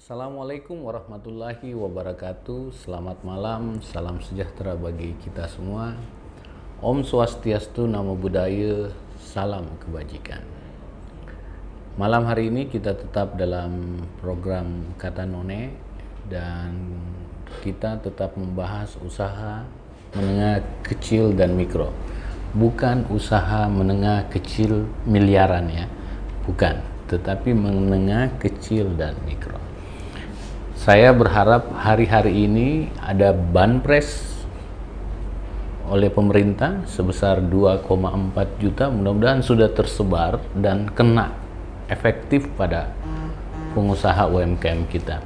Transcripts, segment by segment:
Assalamualaikum warahmatullahi wabarakatuh. Selamat malam, salam sejahtera bagi kita semua. Om Swastiastu, Namo Buddhaya, salam kebajikan. Malam hari ini kita tetap dalam program Kata None dan kita tetap membahas usaha menengah kecil dan mikro. Bukan usaha menengah kecil miliaran ya, bukan, tetapi menengah kecil dan mikro. Saya berharap hari-hari ini ada banpres oleh pemerintah sebesar 2,4 juta, mudah-mudahan sudah tersebar dan kena efektif pada pengusaha UMKM kita.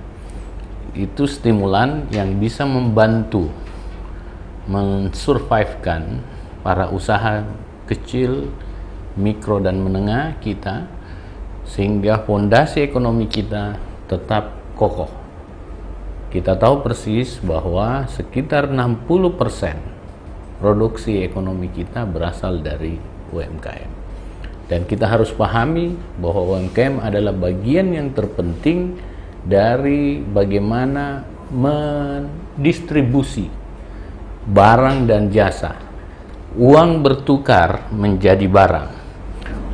Itu stimulan yang bisa membantu mensurvivekan para usaha kecil, mikro dan menengah kita sehingga fondasi ekonomi kita tetap kokoh. Kita tahu persis bahwa sekitar 60% produksi ekonomi kita berasal dari UMKM. Dan kita harus pahami bahwa UMKM adalah bagian yang terpenting dari bagaimana mendistribusi barang dan jasa. Uang bertukar menjadi barang.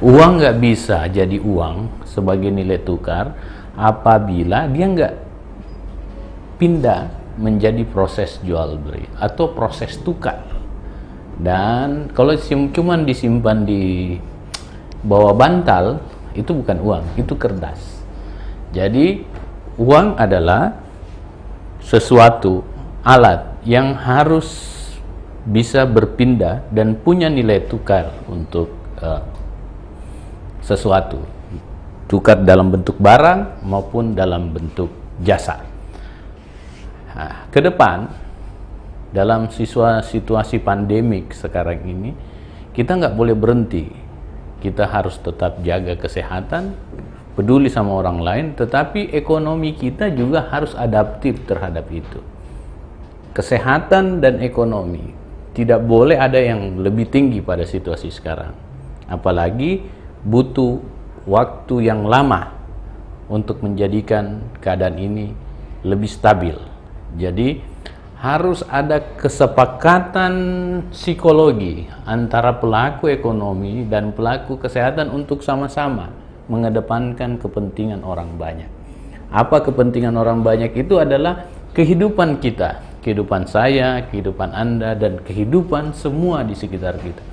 Uang nggak bisa jadi uang sebagai nilai tukar apabila dia nggak pindah menjadi proses jual beli atau proses tukar. Dan kalau cuman disimpan di bawah bantal, itu bukan uang, itu kertas. Jadi uang adalah sesuatu alat yang harus bisa berpindah dan punya nilai tukar untuk sesuatu, tukar dalam bentuk barang maupun dalam bentuk jasa. Nah, ke depan dalam situasi pandemik sekarang ini kita nggak boleh berhenti. Kita harus tetap jaga kesehatan, peduli sama orang lain, tetapi ekonomi kita juga harus adaptif terhadap itu. Kesehatan dan ekonomi tidak boleh ada yang lebih tinggi pada situasi sekarang. Apalagi butuh waktu yang lama untuk menjadikan keadaan ini lebih stabil. Jadi harus ada kesepakatan psikologi antara pelaku ekonomi dan pelaku kesehatan untuk sama-sama mengedepankan kepentingan orang banyak. Apa kepentingan orang banyak itu adalah kehidupan kita, kehidupan saya, kehidupan Anda, dan kehidupan semua di sekitar kita.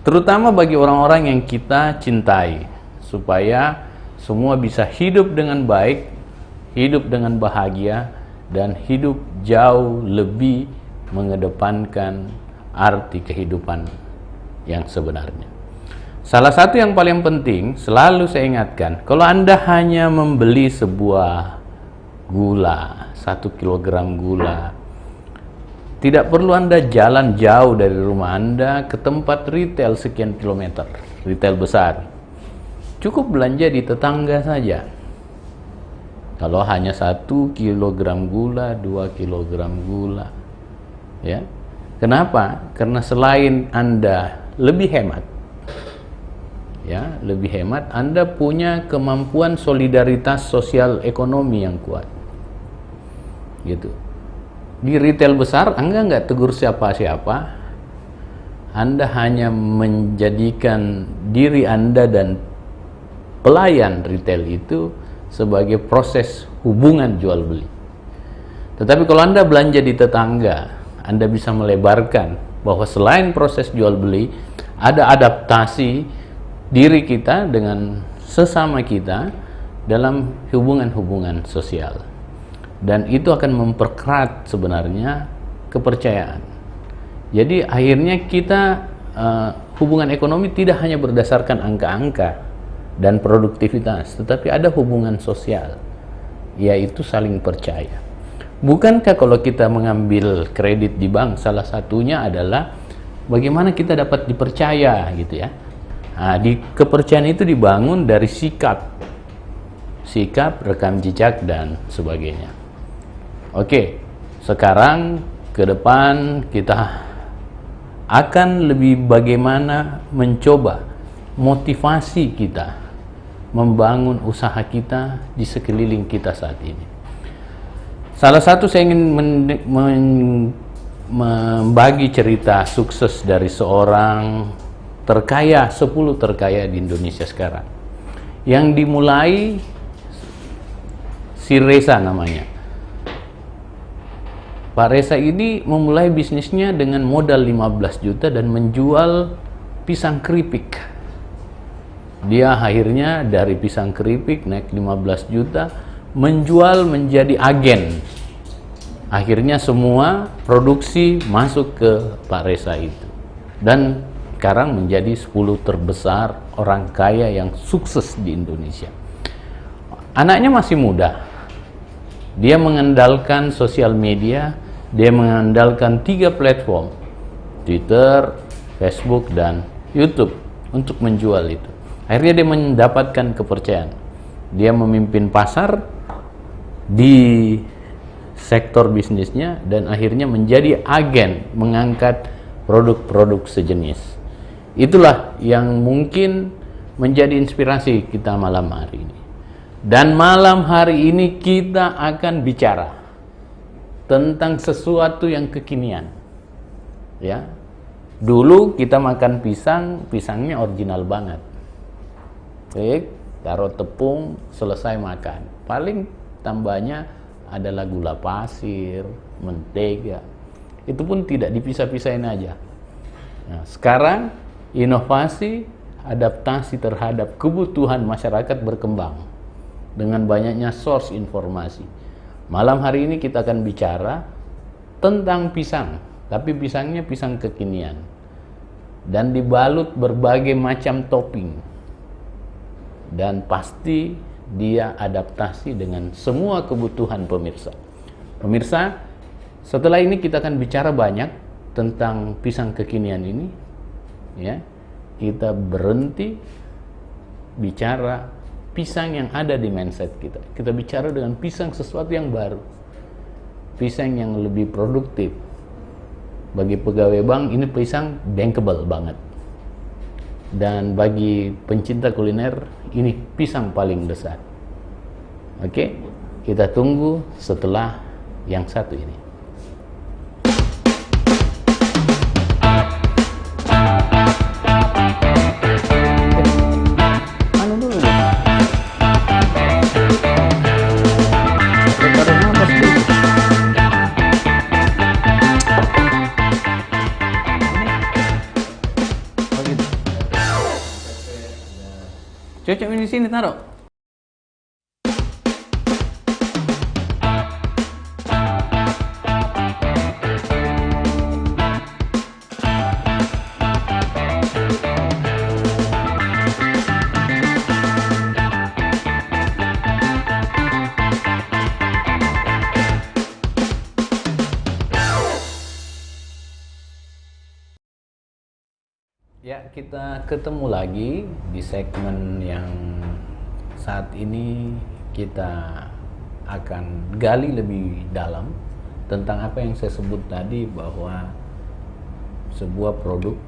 Terutama bagi orang-orang yang kita cintai, supaya semua bisa hidup dengan baik, hidup dengan bahagia, dan hidup jauh lebih mengedepankan arti kehidupan yang sebenarnya. Salah satu yang paling penting, selalu saya ingatkan, kalau Anda hanya membeli sebuah gula, 1 kilogram gula, tidak perlu Anda jalan jauh dari rumah Anda ke tempat retail sekian kilometer, retail besar. Cukup belanja di tetangga saja. Kalau hanya 1 kilogram gula, 2 kilogram gula, ya. Kenapa? Karena selain Anda lebih hemat, ya, lebih hemat, Anda punya kemampuan solidaritas sosial ekonomi yang kuat, gitu. Di retail besar, Anda nggak tegur siapa-siapa, Anda hanya menjadikan diri Anda dan pelayan retail itu sebagai proses hubungan jual beli. Tetapi kalau Anda belanja di tetangga, Anda bisa melebarkan bahwa selain proses jual beli, ada adaptasi diri kita dengan sesama kita dalam hubungan-hubungan sosial. Dan itu akan memperkerat sebenarnya kepercayaan. Jadi akhirnya kita hubungan ekonomi tidak hanya berdasarkan angka-angka dan produktivitas, tetapi ada hubungan sosial, yaitu saling percaya. Bukankah kalau kita mengambil kredit di bank, salah satunya adalah bagaimana kita dapat dipercaya, gitu ya. Nah, kepercayaan itu dibangun dari sikap, rekam jejak dan sebagainya. Oke, sekarang ke depan kita akan lebih bagaimana mencoba motivasi kita membangun usaha kita di sekeliling kita saat ini. Salah satu saya ingin membagi cerita sukses dari seorang terkaya, 10 terkaya di Indonesia sekarang. Yang dimulai si Reza namanya. Pak Reza ini memulai bisnisnya dengan modal 15 juta dan menjual pisang keripik. Dia akhirnya dari pisang keripik naik 15 juta menjual menjadi agen. Akhirnya semua produksi masuk ke Pak Reza itu. Dan sekarang menjadi 10 terbesar orang kaya yang sukses di Indonesia. Anaknya masih muda. Dia mengandalkan sosial media, dia mengandalkan 3 platform, Twitter, Facebook, dan YouTube untuk menjual itu. Akhirnya dia mendapatkan kepercayaan. Dia memimpin pasar di sektor bisnisnya dan akhirnya menjadi agen mengangkat produk-produk sejenis. Itulah yang mungkin menjadi inspirasi kita malam hari ini. Dan malam hari ini kita akan bicara tentang sesuatu yang kekinian. Ya. Dulu kita makan pisang, pisangnya original banget. Baik, taruh tepung, selesai makan. Paling tambahnya adalah gula pasir, mentega. Itu pun tidak dipisah-pisahin aja. Nah, sekarang inovasi, adaptasi terhadap kebutuhan masyarakat berkembang dengan banyaknya source informasi. Malam hari ini kita akan bicara tentang pisang, tapi pisangnya pisang kekinian dan dibalut berbagai macam topping. Dan pasti dia adaptasi dengan semua kebutuhan pemirsa. Pemirsa, setelah ini kita akan bicara banyak tentang pisang kekinian ini. Ya, kita berhenti bicara pisang yang ada di mindset kita. Kita bicara dengan pisang sesuatu yang baru. Pisang yang lebih produktif. Bagi pegawai bank, ini pisang bankable banget. Dan bagi pencinta kuliner, ini pisang paling besar. Oke, kita tunggu setelah yang satu ini. Cocok ini di sini taruh. Ya, kita ketemu lagi di segmen yang saat ini kita akan gali lebih dalam tentang apa yang saya sebut tadi, bahwa sebuah produk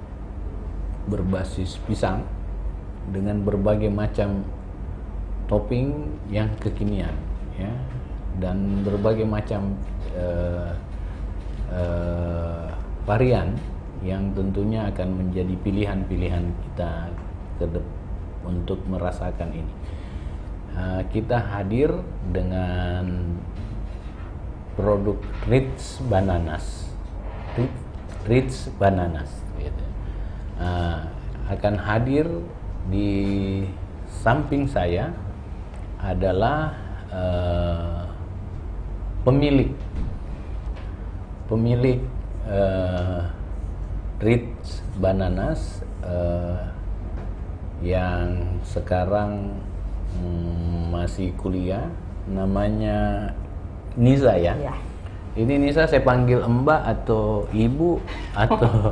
berbasis pisang dengan berbagai macam topping yang kekinian, ya, dan berbagai macam varian yang tentunya akan menjadi pilihan-pilihan kita untuk merasakan ini. Kita hadir dengan produk Ritz Bananas, gitu. Akan hadir di samping saya adalah pemilik Ritz Bananas yang sekarang masih kuliah, namanya Niza ya? Ya. Ini Niza saya panggil Mbak atau Ibu atau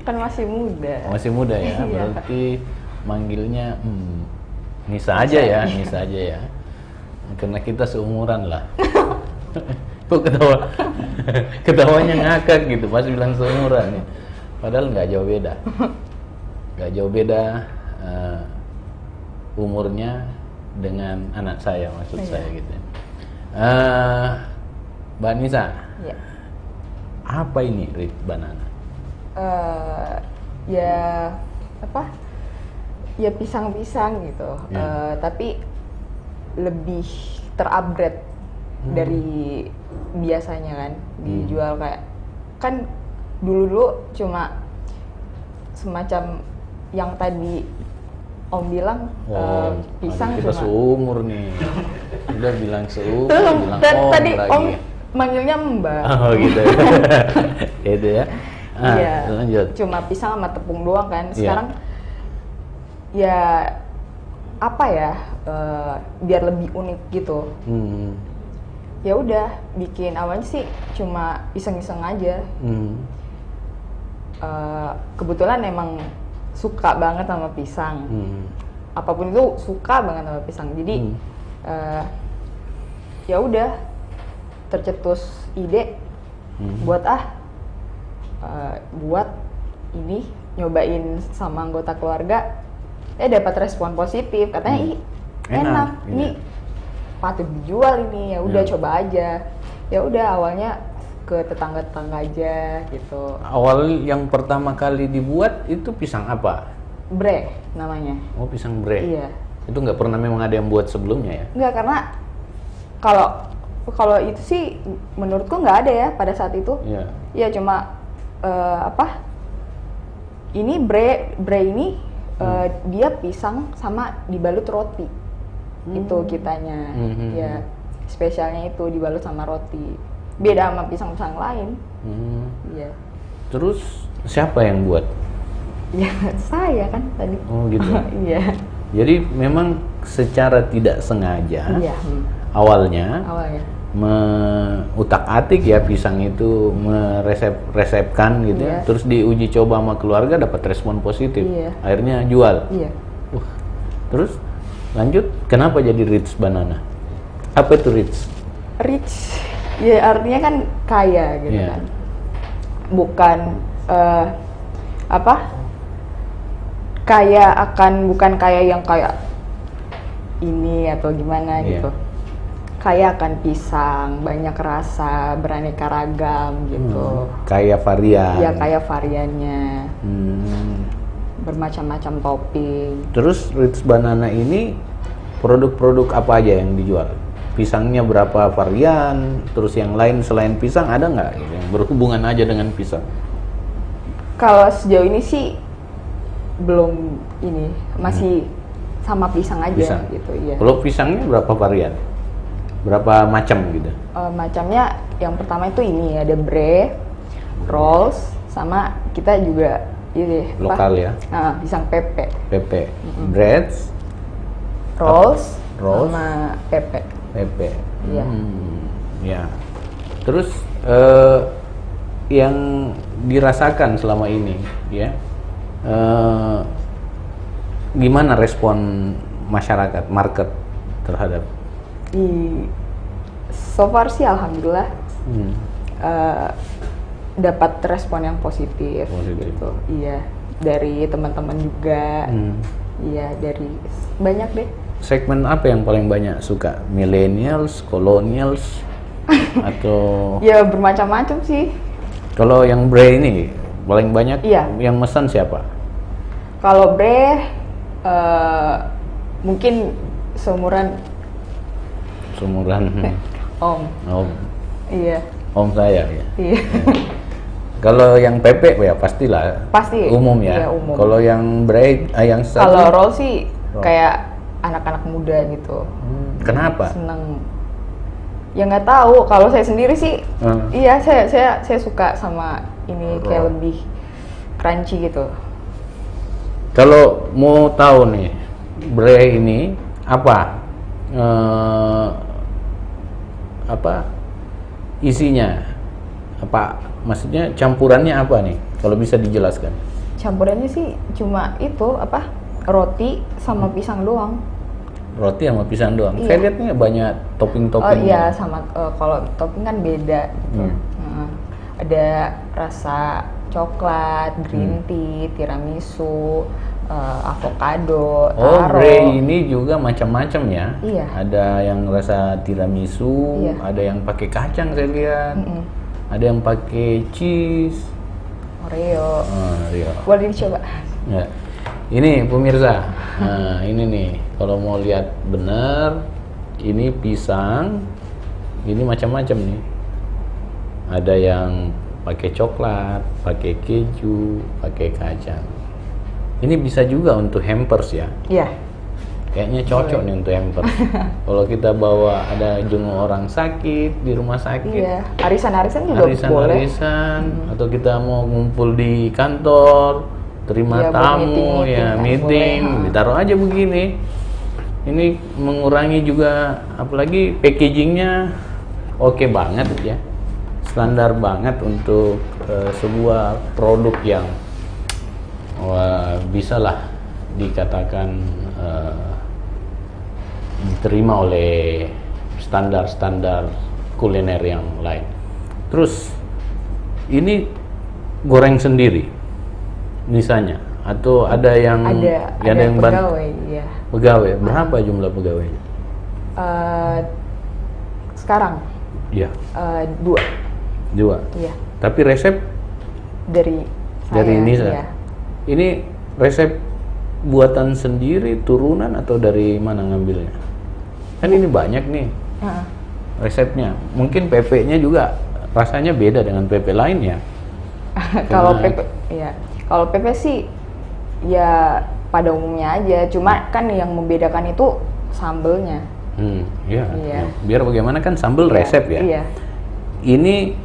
kan masih muda. Masih muda ya, berarti manggilnya Nisa aja ya, Nisa aja ya. Karena kita seumuran lah. Kok ketawanya ngakak gitu, pas bilang seumuran ya. Padahal nggak jauh beda, umurnya dengan anak saya, maksud saya gitu. Mbak Nisa, Ya. apa ini Ritz Banana? Ya apa? Ya pisang-pisang gitu. Ya. Tapi lebih terupgrade dari biasanya kan. Dijual kayak kan dulu cuma semacam yang tadi Om bilang pisang kita cuma. seumur nih. Udah bilang seumur, Tuh, bilang tadi lagi. Om manggilnya Mbak. Oh gitu. Itu ya. Iya. Lanjut. Cuma pisang sama tepung doang kan. Iya. Sekarang ya apa ya? Biar lebih unik gitu. Ya udah bikin awalnya sih cuma iseng-iseng aja. Kebetulan emang suka banget sama pisang. Apapun itu suka banget sama pisang. Jadi ya udah tercetus ide buat buat ini nyobain sama anggota keluarga. Dapat respon positif katanya ih enak ini patut dijual ini, ya udah coba aja. Ya udah awalnya ke tetangga-tetangga aja gitu. Awal yang pertama kali dibuat itu pisang apa? Bre namanya. Oh, pisang bre. Iya. Itu nggak pernah memang ada yang buat sebelumnya ya? Enggak, karena kalau itu sih menurutku nggak ada ya pada saat itu. Iya. Iya cuma ini bre ini dia pisang sama dibalut roti. Itu kitanya. Ya spesialnya itu dibalut sama roti. Beda sama pisang-pisang lain. Iya. Terus siapa yang buat? Ya saya kan tadi. Oh gitu. Iya. Jadi memang secara tidak sengaja Iya. awalnya utak-atik ya pisang itu meresepkan gitu ya. Iya. Terus diuji coba sama keluarga dapat respon positif. Iya. Akhirnya jual. Iya. Terus lanjut, kenapa jadi Ritz Banana? Apa itu Ritz? Rich, ya artinya kan kaya gitu Iya. kan. Bukan bukan kaya yang kayak ini atau gimana Iya. gitu. Kaya akan pisang, banyak rasa, beraneka ragam gitu. Kaya varian. Ya kaya variannya, bermacam-macam topping. Terus Ritz Banana ini produk-produk apa aja yang dijual? Pisangnya berapa varian? Terus yang lain selain pisang ada nggak yang berhubungan aja dengan pisang? Kalau sejauh ini sih belum ini, masih sama pisang aja Pisang. gitu. Iya. Kalau pisangnya berapa varian? Berapa macam gitu? Macamnya yang pertama itu ini ada bre, rolls, sama kita juga ini Lokal ya? pisang pepe, Pepe, breads, rolls, Rolls. sama pepe. pepe. Iya. Ya. Terus yang dirasakan selama ini, ya, gimana respon masyarakat, market terhadap? So far sih alhamdulillah dapat respon yang positif. Gitu. Iya, dari teman-teman juga. Iya, dari banyak deh. Segmen apa yang paling banyak suka? Millennials, colonials, atau? Ya bermacam-macam sih. Kalau yang bre ini paling banyak Iya. yang mesen siapa? Kalau bre mungkin seumuran Om. Om. Iya. Om saya ya. Iya. Kalau yang pepe ya pastilah. Pasti. Umum ya. Iya, umum. Kalau yang bre, yang satu. Kalau roll sih Roll. kayak anak-anak muda gitu. Kenapa? Seneng. Ya nggak tahu. Kalau saya sendiri sih, iya saya suka sama ini kayak Roll. lebih crunchy gitu. Kalau mau tahu nih, bre ini apa? Apa isinya? Apa maksudnya campurannya apa nih? Kalau bisa dijelaskan. Campurannya sih cuma itu roti sama pisang doang. Roti sama pisang doang. Iya. Saya lihatnya banyak topping-topping. Oh iya, sama kalau topping kan beda gitu. Ada rasa coklat, green tea, tiramisu, avocado, Oh, taro. Grey ini juga macam-macam ya. Iya. Ada yang rasa tiramisu, Iya. ada yang pakai kacang saya lihat. Ada yang pakai cheese. Oreo. Iya. Boleh dicoba. Ya. Ini pemirsa. Nah, ini nih kalau mau lihat benar, ini pisang. Ini macam-macam nih. Ada yang pakai coklat, pakai keju, pakai kacang. Ini bisa juga untuk hampers ya. Iya. Kayaknya cocok nih untuk hampers. Kalau kita bawa ada jenguk orang sakit di rumah sakit, Iya. Arisan-arisan juga boleh. arisan-arisan, atau kita mau ngumpul di kantor, terima Iya, buat tamu, meeting-meeting ya kan meeting, boleh. ditaruh aja begini. Ini mengurangi juga, apalagi packagingnya oke banget ya, standar banget untuk sebuah produk yang bisalah dikatakan diterima oleh standar-standar kuliner yang lain. Terus ini goreng sendiri misalnya, atau ada yang Ada yang bantu pegawai, iya. pegawai. Berapa jumlah pegawainya? Sekarang Iya, 2. dua. Iya. Tapi resep Dari dari saya, Nisa. iya. Ini resep buatan sendiri, turunan, atau dari mana ngambilnya? Kan ini banyak nih Heeh. resepnya. Mungkin PP-nya juga rasanya beda dengan PP lain ya. Kalau Karena- PP, ya. Kalau PP sih ya pada umumnya aja. Cuma kan yang membedakan itu sambelnya. Iya. Iya. Biar bagaimana kan sambal resep ya. Iya. Ini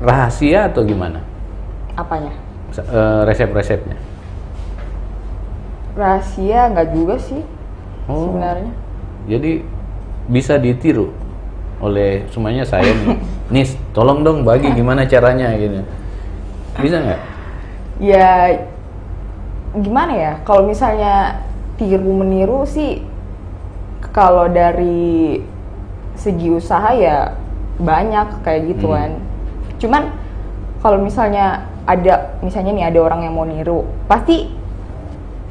rahasia atau gimana? Apanya? Resep-resepnya. Rahasia nggak juga sih Oh. sebenarnya. Jadi bisa ditiru oleh semuanya saya nih. Nis, tolong dong bagi gimana caranya gitu. Bisa nggak? Ya gimana ya? Kalau misalnya tiru meniru sih, kalau dari segi usaha ya banyak kayak gituan. Cuman kalau misalnya misalnya nih ada orang yang mau niru, pasti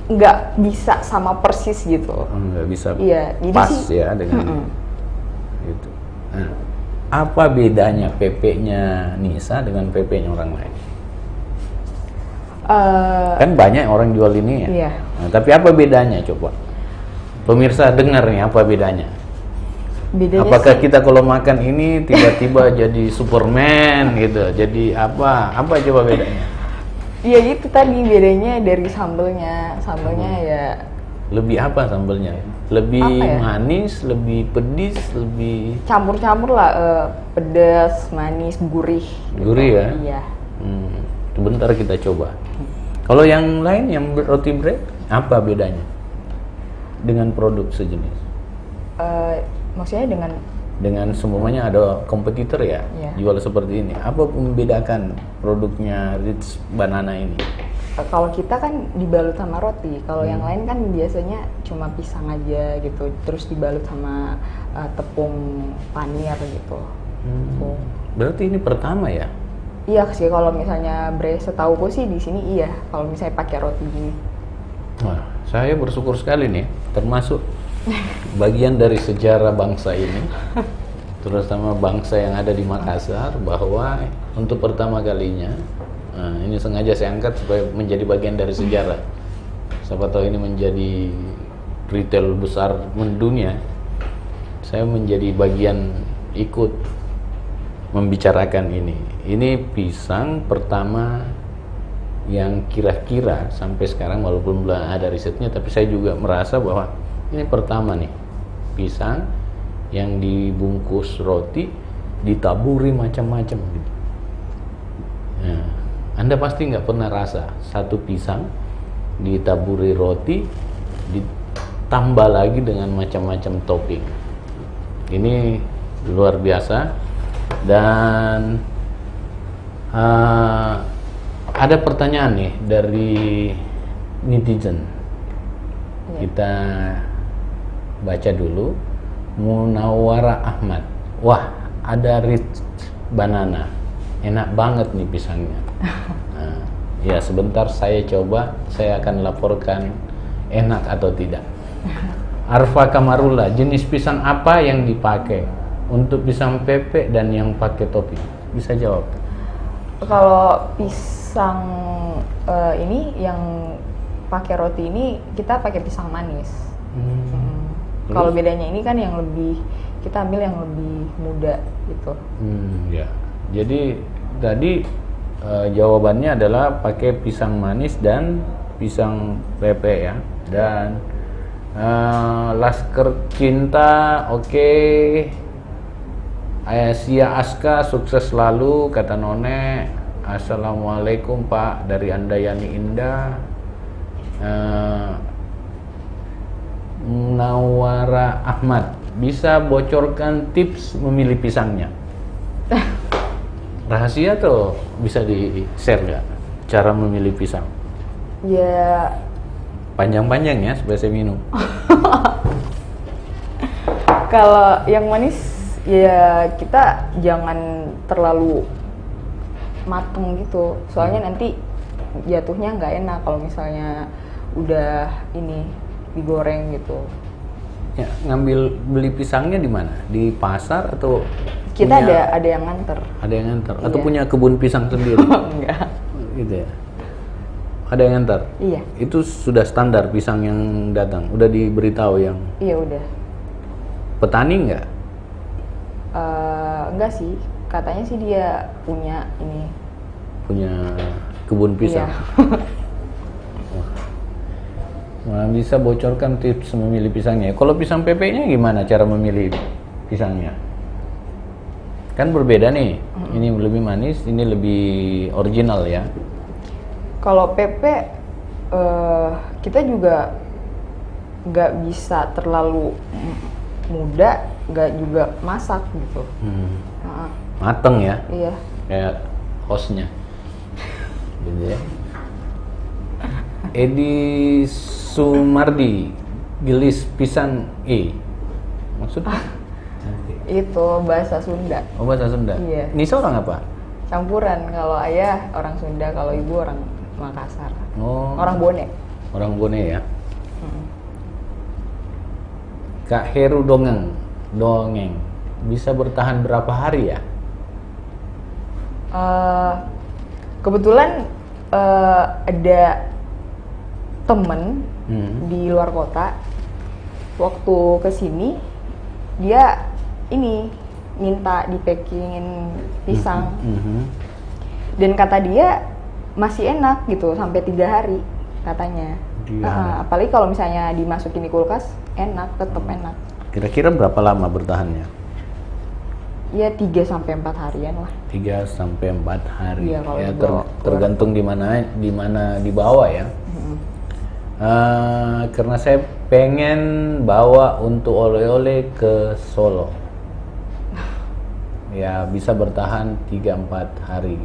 nggak bisa sama persis gitu. Nggak bisa Iya, jadi pas sih- ya dengan itu. Nah, apa bedanya PP-nya Nisa dengan PP-nya orang lain? Kan banyak orang jual ini ya. Iya. Nah, tapi apa bedanya coba? Pemirsa dengar nih apa bedanya? Bedanya Apakah sih, kita kalau makan ini tiba-tiba jadi Superman gitu? Jadi apa? Apa coba bedanya? ya itu tadi bedanya dari sambelnya. Sambelnya ya Lebih apa sambelnya? Lebih Apa ya? manis, lebih pedis, lebih campur-campur lah, pedas, manis, gurih. gurih ya? Iya. Sebentar kita coba. Kalau yang lain, yang roti bread, apa bedanya dengan produk sejenis? Maksudnya Dengan semuanya ada kompetitor ya, Iya. jual seperti ini. Apa membedakan produknya Ritz Banana ini? kalau kita kan dibalut sama roti, kalau yang lain kan biasanya cuma pisang aja gitu, terus dibalut sama tepung panir gitu. Tuh. Berarti ini pertama ya? Iya sih, kalau misalnya setauku sih di sini iya, kalau misalnya pakai roti gini. Wah, saya bersyukur sekali nih, termasuk bagian dari sejarah bangsa ini, terutama bangsa yang ada di Makassar, bahwa untuk pertama kalinya, ini sengaja saya angkat supaya menjadi bagian dari sejarah. Siapa tahu ini menjadi retail besar mendunia, saya menjadi bagian ikut membicarakan ini. Ini pisang pertama yang kira-kira sampai sekarang, walaupun belum ada risetnya, tapi saya juga merasa bahwa ini pertama nih pisang yang dibungkus roti ditaburi macam-macam gitu. Nah, Anda pasti nggak pernah rasa satu pisang ditaburi roti ditambah lagi dengan macam-macam topping. Ini luar biasa. Dan ada pertanyaan nih dari netizen. Kita baca dulu. Munawara Ahmad, wah ada Ritz Banana, enak banget nih pisangnya. Nah, ya sebentar saya coba, saya akan laporkan enak atau tidak. Arfa Kamarullah, jenis pisang apa yang dipakai untuk pisang pepek dan yang pakai topping? Bisa jawab? Kalau pisang ini yang pakai roti ini kita pakai pisang manis. Kalau bedanya ini kan yang lebih, kita ambil yang lebih muda gitu. Ya. Jadi tadi jawabannya adalah pakai pisang manis dan pisang pepek ya. Dan Laskar Cinta, oke. Sia Aska, sukses selalu kata None. Assalamualaikum Pak, dari Andayani Indah. Nawara Ahmad, bisa bocorkan tips memilih pisangnya? Rahasia tuh, bisa di-share nggak cara memilih pisang? Ya Panjang-panjang ya supaya saya minum. kalau yang manis ya kita jangan terlalu mateng gitu, soalnya nanti jatuhnya nggak enak kalau misalnya udah ini digoreng gitu. Ya, beli pisangnya di mana? Di pasar atau Kita ada yang nganter. Ada yang nganter atau Iya. punya kebun pisang sendiri? Enggak. Gitu ya. Ada yang nganter? Iya. Itu sudah standar pisang yang datang. Udah diberitahu yang Iya udah. petani nggak? Enggak sih. Katanya sih dia punya ini. Punya kebun pisang. Iya. Nah, bisa bocorkan tips memilih pisangnya. Kalau pisang pepeknya gimana cara memilih pisangnya? Kan berbeda nih. Ini lebih manis, ini lebih original ya. Kalau pepek kita juga nggak bisa terlalu muda, nggak juga masak gitu. Mateng ya, Iya. kayak hostnya. Gitu ya. Edi Sumardi, gelis pisang maksudnya? Itu bahasa Sunda. Oh, bahasa Sunda. Iya. Ini seorang apa? Campuran. Kalau ayah orang Sunda, kalau ibu orang Makassar. Oh, Orang Bone. orang Bone ya. Kak Heru dongeng bisa bertahan berapa hari ya? Kebetulan ada temen di luar kota. Waktu kesini dia ini minta dipackingin pisang. Dan kata dia masih enak gitu sampai 3 hari katanya. Apalagi kalau misalnya dimasukin di kulkas enak, tetap enak. Kira-kira berapa lama bertahannya? Ya 3-4 harian lah. 3-4 hari. Iya, kalau Ya, dibawa tergantung di mana dibawa ya. Karena saya pengen bawa untuk oleh-oleh ke Solo. Ya bisa bertahan 3-4 hari.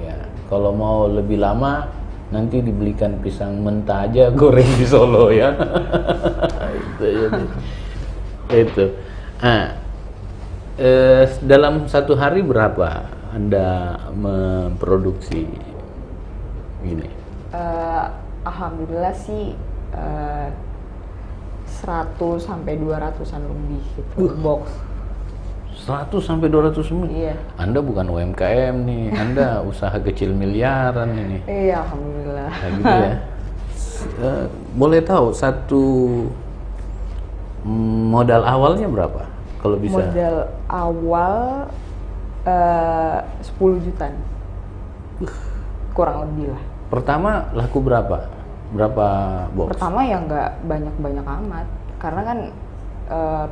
Ya, kalau mau lebih lama nanti dibelikan pisang mentah aja goreng di Solo ya. Itu. Dalam satu hari berapa Anda memproduksi ini? Alhamdulillah sih 100-200an lebih gitu box. 100-200 menit? Iya. Anda bukan UMKM nih, Anda usaha kecil miliaran ini. Iya, alhamdulillah. Nah, gitu ya. Boleh tahu satu modal awalnya berapa? Kalau bisa. Modal awal 10 jutaan. Kurang lebih lah. Pertama laku berapa? Berapa box? Pertama ya nggak banyak-banyak amat. Karena kan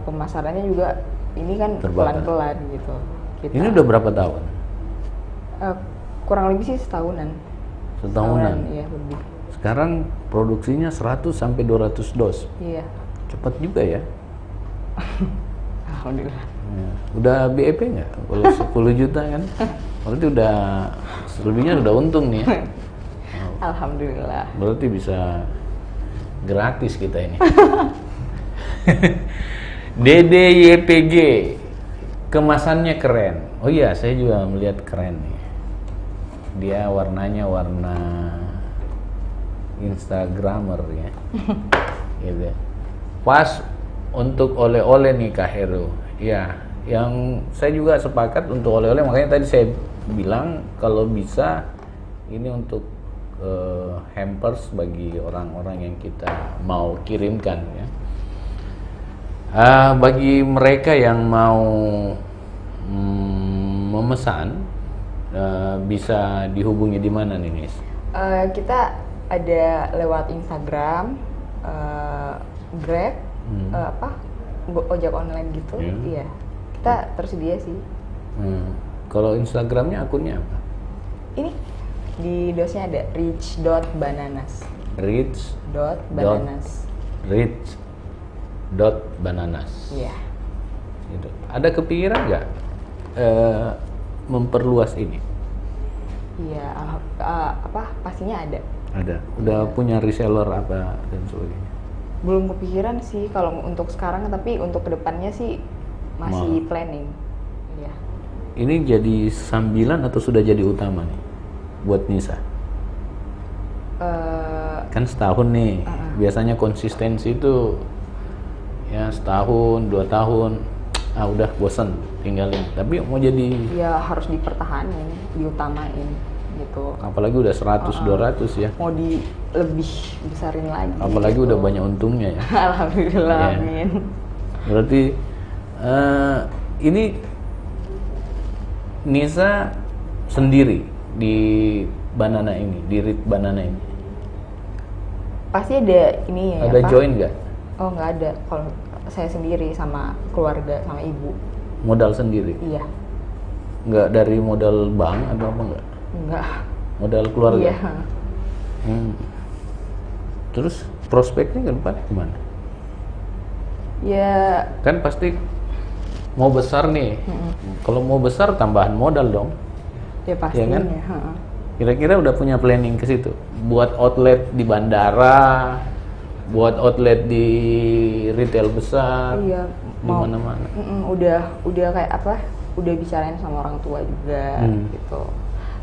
pemasarannya juga ini kan Terbatas. pelan-pelan gitu. Ini udah berapa tahun? Kurang lebih sih setahunan. Setahunan. Iya, lebih. Sekarang produksinya 100-200 dos. Iya. Cepat juga ya. Alhamdulillah. Ya. Udah BEP nggak? Kalau 10 juta kan? Berarti udah selebihnya udah untung nih ya. Alhamdulillah. Berarti bisa gratis kita ini. DDYPG, kemasannya keren. Oh iya, saya juga melihat keren nih. Dia warnanya warna Instagramer ya. Gitu. Pas untuk oleh-oleh nih Kak Heru. Ya, yang saya juga sepakat untuk oleh-oleh, makanya tadi saya bilang kalau bisa ini untuk hampers bagi orang-orang yang kita mau kirimkan ya. Bagi mereka yang mau memesan, bisa dihubungi di mana nih, Nis? Kita ada lewat Instagram, Grab, ojek online gitu. Iya, kita tersedia sih. Kalau Instagramnya akunnya apa? Ini di dosnya ada rich.bananas. Rich.bananas. Iya. Gitu. Ada kepikiran nggak memperluas ini? Iya, pastinya ada. Ada. Udah punya reseller apa dan sebagainya? Belum kepikiran sih kalau untuk sekarang, tapi untuk kedepannya sih masih planning. Iya. Ini jadi sambilan atau sudah jadi utama nih buat Nisa? Kan setahun nih. Biasanya konsistensi itu ya setahun, 2 tahun. Udah bosan tinggalin. Tapi mau jadi ya harus dipertahanin, diutamain gitu. Apalagi udah 100-200 ya. Mau di lebih besarin lagi. Apalagi gitu. udah banyak untungnya ya. Alhamdulillah, Ya. amin. Berarti ini Nisa sendiri di Banana ini, di Rit Banana ini. Pasti ada ini ya. Ada join nggak? Oh, nggak ada. Kalau saya sendiri sama keluarga, sama ibu. Modal sendiri? Iya. Nggak dari modal bank atau apa nggak? Nggak. Modal keluarga? Iya. Terus prospeknya ke depan gimana? Ya. Kan pasti mau besar nih. Kalau mau besar tambahan modal dong. Ya pastinya. Ya kan? Kira-kira udah punya planning ke situ? Buat outlet di bandara, buat outlet di retail besar, iya, di mana-mana. Udah kayak apa? Udah bicarain sama orang tua juga gitu.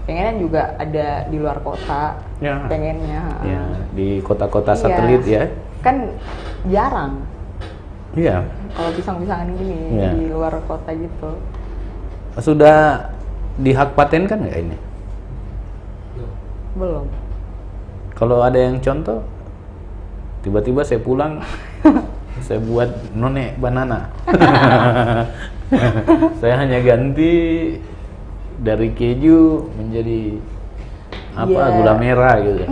Pengennya juga ada di luar kota. Ya. Pengennya. Ya, di kota-kota satelit ya. Kan jarang. Iya. Kalau pisang-pisangan gini di luar kota gitu. Sudah dihak paten kan nggak ini? Belum. Kalau ada yang contoh, tiba-tiba saya pulang, saya buat none banana. Saya hanya ganti dari keju menjadi gula merah gitu.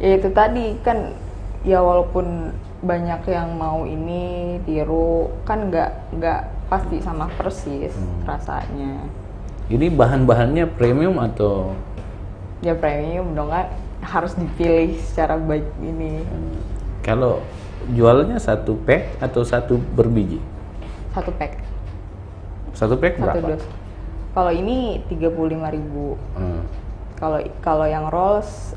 Ya itu tadi kan, ya walaupun banyak yang mau ini tiru, kan nggak pasti sama persis rasanya. Ini bahan-bahannya premium atau? Ya premium dong, kan harus dipilih secara baik ini. Kalau jualnya satu pack atau satu berbiji? Satu pack. Satu pack Satu berapa? dos. Kalau ini 35.000. Kalau yang rolls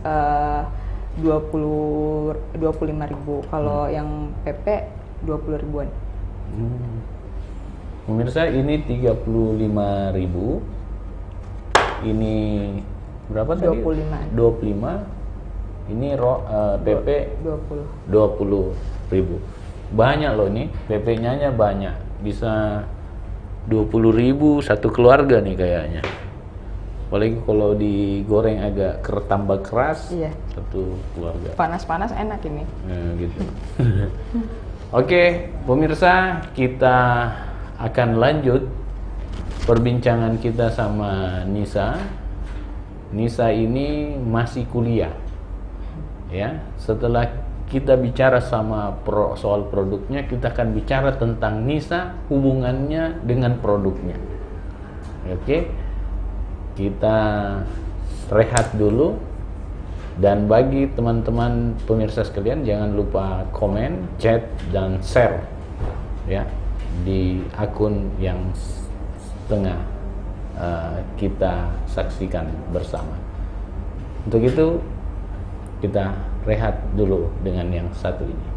25.000. Kalau yang PP 20 ribuan. Pemirsa, ini 35.000. Ini berapa tadi? 25. Ini PP 20.000. Banyak loh nih, PP-nya banyak. Bisa 20.000 satu keluarga nih kayaknya. Apalagi kalau digoreng agak tambah keras, satu keluarga. Panas-panas enak ini. Gitu. Oke, pemirsa, kita akan lanjut perbincangan kita sama Nisa. Nisa ini masih kuliah, ya. Setelah kita bicara soal produknya, kita akan bicara tentang Nisa, hubungannya dengan produknya. Oke, kita rehat dulu. Dan bagi teman-teman pemirsa sekalian, jangan lupa komen, chat, dan share ya di akun yang tengah kita saksikan bersama. Untuk itu kita rehat dulu dengan yang satu ini.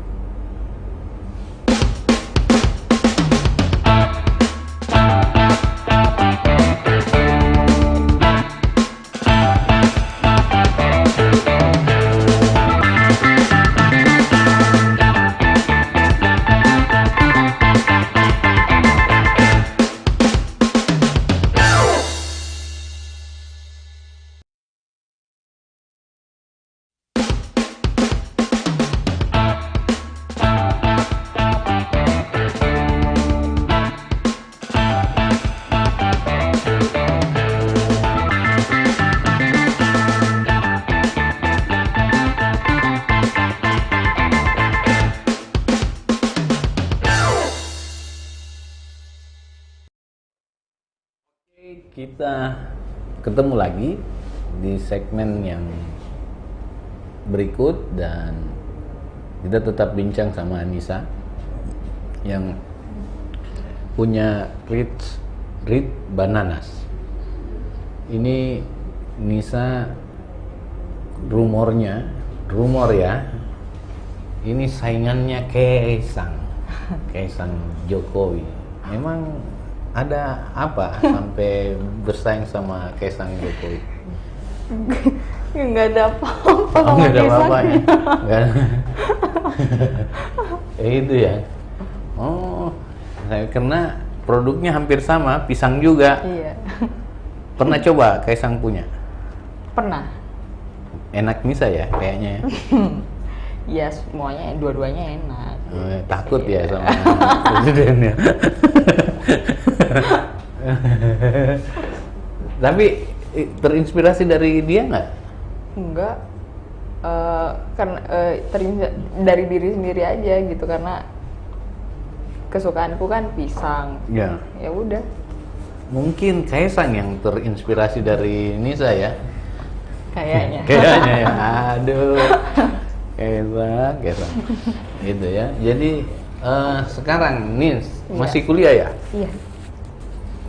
Kita ketemu lagi di segmen yang berikut dan kita tetap bincang sama Nisa yang punya Rit Bananas. Ini Nisa rumor ya, ini saingannya Kaisang Jokowi. Memang ada apa sampai bersaing sama Kaisang Jokowi? Nggak ada apa-apa sama Nggak ada Kaisang. apa-apanya. Nggak ada. Itu ya. Oh, karena produknya hampir sama, pisang juga. Iya. Pernah coba Kaisang punya? Pernah. Enak Nisa ya kayaknya. Ya semuanya, dua-duanya enak. Takut ya sama presidennya. Tapi terinspirasi dari dia nggak? Enggak. Karena dari diri sendiri aja gitu, karena kesukaanku kan pisang. Ya. Ya udah. Mungkin Kaisang yang terinspirasi dari Nisa ya. Kayaknya. Kayaknya ya. Aduh. Kaisang. Gitu ya. Jadi sekarang Nis masih kuliah ya? Iya.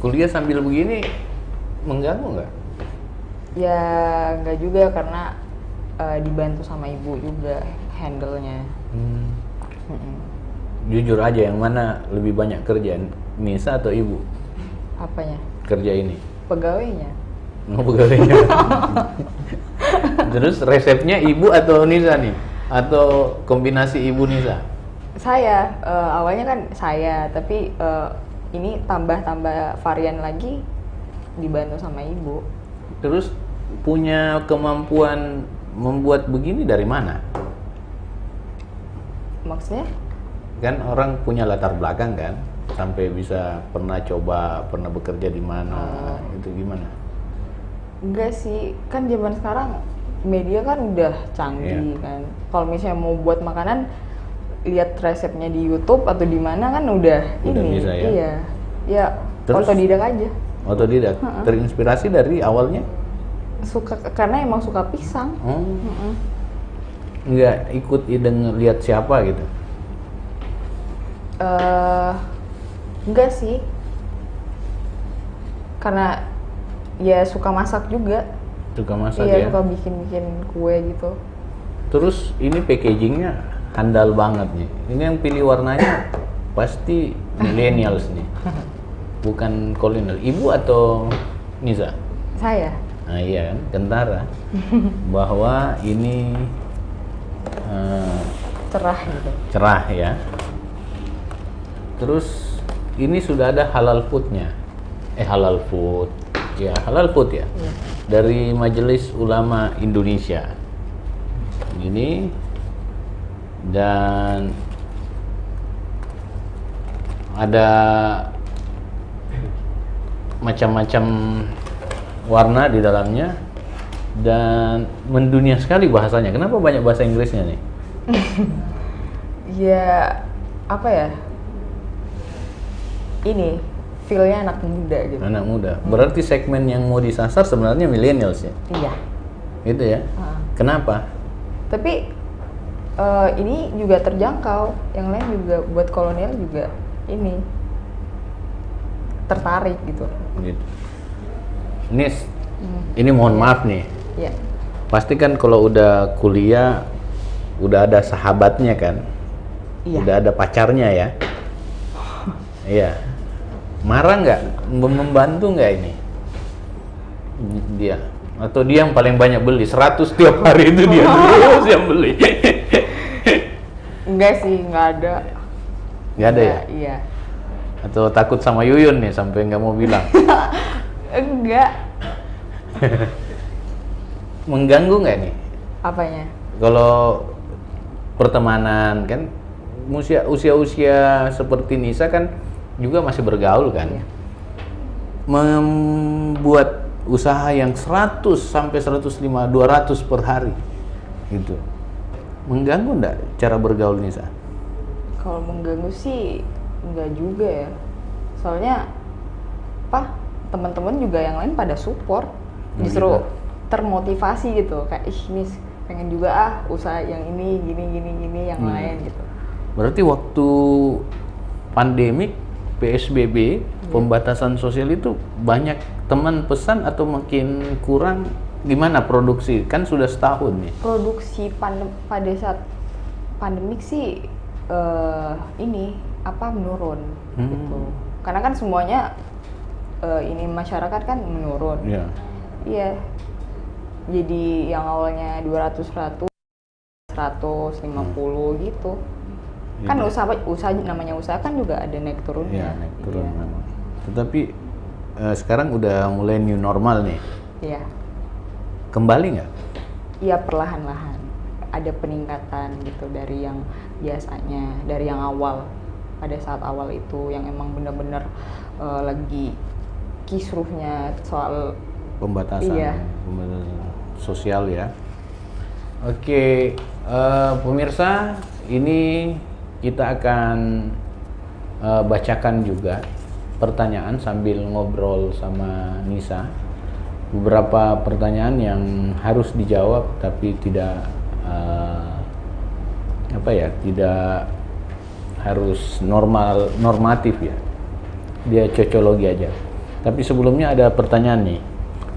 Kuliah sambil begini mengganggu nggak? Ya nggak juga, karena dibantu sama ibu juga handle-nya. Jujur aja, yang mana lebih banyak kerjaan, Nisa atau ibu? Apanya? Kerja ini? Pegawainya. Pegawainya. Terus resepnya ibu atau Nisa nih? Atau kombinasi ibu Nisa? Saya awalnya kan saya, tapi ini tambah varian lagi dibantu sama ibu. Terus punya kemampuan membuat begini dari mana? Maksudnya? Kan orang punya latar belakang kan, sampai bisa pernah bekerja di mana, itu gimana? Enggak sih, kan zaman sekarang media kan udah canggih kan. Kalau misalnya mau buat makanan, lihat resepnya di YouTube atau di mana kan udah ini. Bisa ya? Iya. Ya, Terus? otodidak aja. Otodidak. Terinspirasi dari awalnya? Karena emang suka pisang. Nggak ikut lihat siapa gitu? Enggak sih. Karena ya suka masak juga. Suka masak Iya, ya? suka bikin kue gitu. Terus ini packagingnya handal banget nih. Ini yang pilih warnanya pasti millennials nih. Bukan kolonial. Ibu atau Nisa? Saya. Nah iya kan, kentara. Bahwa ini Cerah gitu. cerah ya. Terus ini sudah ada halal foodnya. Halal food. Ya, halal food ya. Iya. Dari Majelis Ulama Indonesia. Ini dan ada macam-macam warna di dalamnya dan mendunia sekali bahasanya. Kenapa banyak bahasa Inggrisnya nih? Ya apa ya? Ini feel-nya anak muda gitu. Anak muda. Berarti segmen yang mau disasar sebenarnya millennials ya? Iya. Gitu ya? Kenapa? Tapi ini juga terjangkau. Yang lain juga buat kolonial juga ini tertarik gitu. Gitu. Nis, ini mohon maaf nih. Iya. Pasti kan kalau udah kuliah, udah ada sahabatnya kan? Iya. Udah ada pacarnya ya? Iya. Marah nggak? Membantu nggak ini? Dia? Atau dia yang paling banyak beli? 100 tiap hari itu dia terus yang beli. Enggak sih, nggak ada. Nggak ada ya? Iya. Atau takut sama Yuyun nih sampai nggak mau bilang? Enggak. Mengganggu nggak nih? Apanya? Kalau pertemanan kan usia seperti Nisa kan juga masih bergaul kan. Iya. Membuat usaha yang 100 sampai 105, 200 per hari gitu. Mengganggu enggak cara bergaul Nisa? Kalau mengganggu sih enggak juga ya. Soalnya teman-teman juga yang lain pada support, justru termotivasi gitu, kayak ih Miss pengen juga usaha yang ini gini yang lain gitu. Berarti waktu pandemik PSBB pembatasan sosial itu banyak teman pesan atau makin kurang, gimana produksi? Kan sudah setahun nih. Produksi pada saat pandemik sih menurun gitu. Karena kan semuanya ini masyarakat kan menurun. Iya. Iya. Jadi yang awalnya 200 150 gitu. Kan usaha namanya usaha kan juga ada naik turunnya. Iya, naik turun memang. Tetapi sekarang udah mulai new normal nih. Iya. Kembali nggak? Iya, perlahan-lahan. Ada peningkatan gitu dari yang biasanya, dari yang awal. Pada saat awal itu yang emang benar-benar lagi kisruhnya soal Pembatasan sosial ya. Oke, pemirsa, ini kita akan bacakan juga pertanyaan sambil ngobrol sama Nisa. Beberapa pertanyaan yang harus dijawab tapi tidak tidak harus normatif ya. Dia cocologi aja. Tapi sebelumnya ada pertanyaan nih.